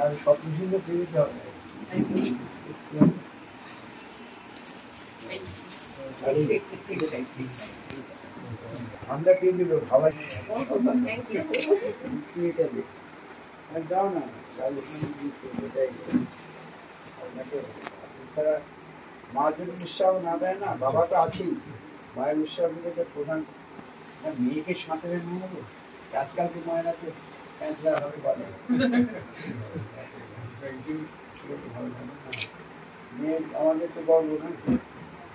আমি স্বপ্ন সিন্ধু পেরিতে হবে। ঠান্ডা পেয়ে দিল খাবার যাও না, এছাড়া মা যদি উৎসাহ না দেয় না, বাবা তো আছেই, মায়ের উৎসাহ দিলে তো প্রধান। মেয়েকে সাঁতারে নিয়ে নেবো, আজকালকে মায়েরাতে প্যাঁচড়া হবে বলে, মেয়ে আমাদের তো গর্ব না,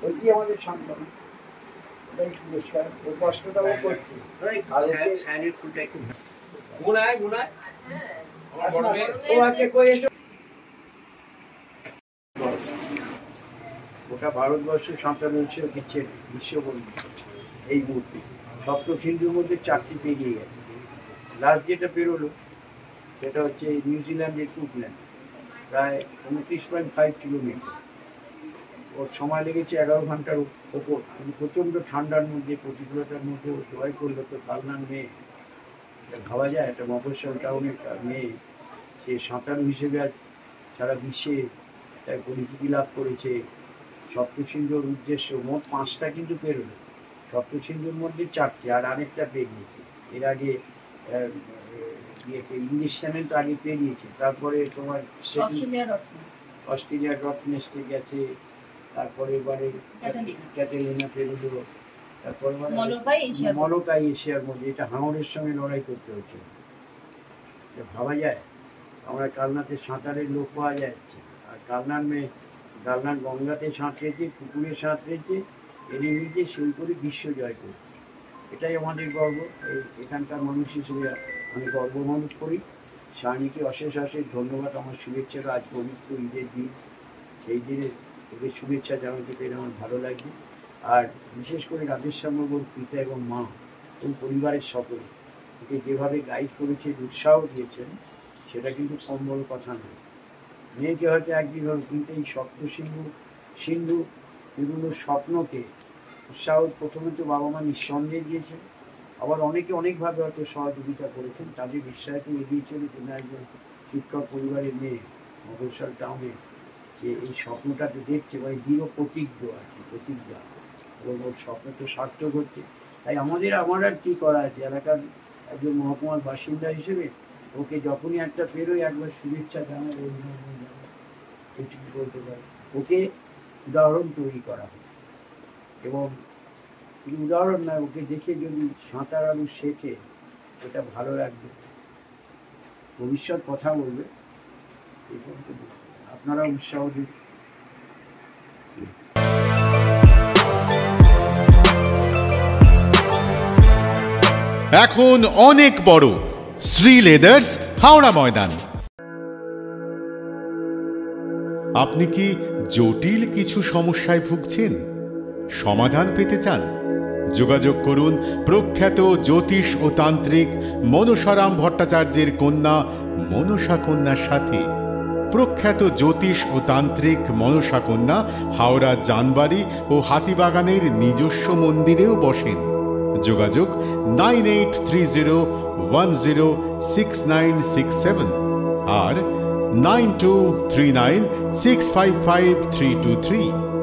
ওইটি আমাদের সান্ত্বনা, ওটাই পুরস্কার। ও কষ্টটাও করছে। গোটা ভারতবর্ষ সাঁতার রয়েছে বিশ্ববন্ধু এই মুহূর্তে সপ্ত সিন্ধুর মধ্যে 4টি পেরিয়ে গেছে। লাস্ট যেটা পেরোলো সেটা হচ্ছে নিউজিল্যান্ডের কুকল্যান্ড, প্রায় 29.5 কিলোমিটার। ওর সময় লেগেছে 11 ঘন্টার ওপর। কিন্তু প্রচণ্ড ঠান্ডার মধ্যে, প্রতিকূলতার মধ্যে ও জয় করলো। তো কালনার মেয়ে, ভাবা যায় একটা মফস্বল টাউনের মেয়ে, সে সাঁতারু হিসেবে আজ সারা বিশ্বে তার পরিচিতি লাভ করেছে। সপ্তসিন্ধুর উদ্দেশ্য মোট 5টা কিন্তু পেরোলো, সপ্তসিন্ধুর মধ্যে 4টি, আর আরেকটা পেরিয়েছে। এর আগে ইংলিশ চ্যানেল তো আগে পেরিয়েছে, তারপরে তোমার অস্ট্রেলিয়ার রটনেস্টে গেছে, তারপরে এবারে ক্যাটালিনা পেরোলো, তারপরে মলকাই এশিয়ার মধ্যে, এটা হাঙরের সঙ্গে লড়াই করতে হচ্ছে। ভাবা যায় আমরা কালনাতে সাঁতারের লোক পাওয়া যাচ্ছে, আর কালনার মেয়ে কালনার গঙ্গাতে সাঁতরেছে, পুকুরে সাঁতরেছে, এনে নিজে সেই করে বিশ্ব জয় করছে। এটাই আমাদের গর্ব। এখানকার মানুষ হিসেবে আমি গর্ব অনুভব করি। সায়নীকে অশেষ অশেষ ধন্যবাদ। আমার শুভেচ্ছা, আজ পবিত্র ঈদের দিন, সেই দিনে ওকে শুভেচ্ছা জানাতে পেরে আমার ভালো লাগবে। আর বিশেষ করে রাধেশ্যামবাবুর পিতা এবং মা এবং পরিবারের সকলে ওকে যেভাবে গাইড করেছেন, উৎসাহ দিয়েছেন, সেটা কিন্তু কম বড় কথা নয়। মেয়েকে হয়তো একদিন হল, কিন্তু এই সিন্ধু বিভিন্ন স্বপ্নকে উৎসাহ প্রথমে তো বাবা মা নিঃসন্দেহে দিয়েছেন, আবার অনেকে অনেকভাবে হয়তো সহযোগিতা করেছেন। তাদের বিশ্বাসকে এগিয়ে চলে তুমি একজন শিক্ষক পরিবারের মেয়ে, মফস্বল টাউনে, সে এই স্বপ্নটাকে দেখছে, মানে দৃঢ় প্রতিজ্ঞ আর কি, প্রতিজ্ঞা, এবং ওর স্বপ্ন তো সার্থক হচ্ছে। তাই আমার আর কী করা আছে, এলাকার একজন মহকুমার বাসিন্দা হিসেবে ওকে যখনই একটা পেরোয় একবার শুভেচ্ছা জানায়, অভিনন্দন জানায়, এটুকু বলতে পারে। ওকে উদাহরণ তৈরি করা হয়, এবং উদাহরণ নয়, ওকে দেখে যদি সাঁতার আরও শেখে, এটা ভালো লাগবে, ভবিষ্যৎ কথা বলবে। আপনারা উৎসাহ দিন। এখন অনেক বড় শ্রী লেদার্স, হাওড়া ময়দান। আপনি কি জটিল কিছু সমস্যায় ভুগছেন, সমাধান পেতে চান? যোগাযোগ করুন প্রখ্যাত জ্যোতিষ ও তান্ত্রিক মনসারাম ভট্টাচার্যের কন্যা মনসা কন্যার সাথে। প্রখ্যাত জ্যোতিষ ও তান্ত্রিক মনসা কন্যা হাওড়া জানবাড়ি ও হাতিবাগানের নিজস্ব মন্দিরেও বসেন। যোগাযোগ 9830106967 আর 9239655323।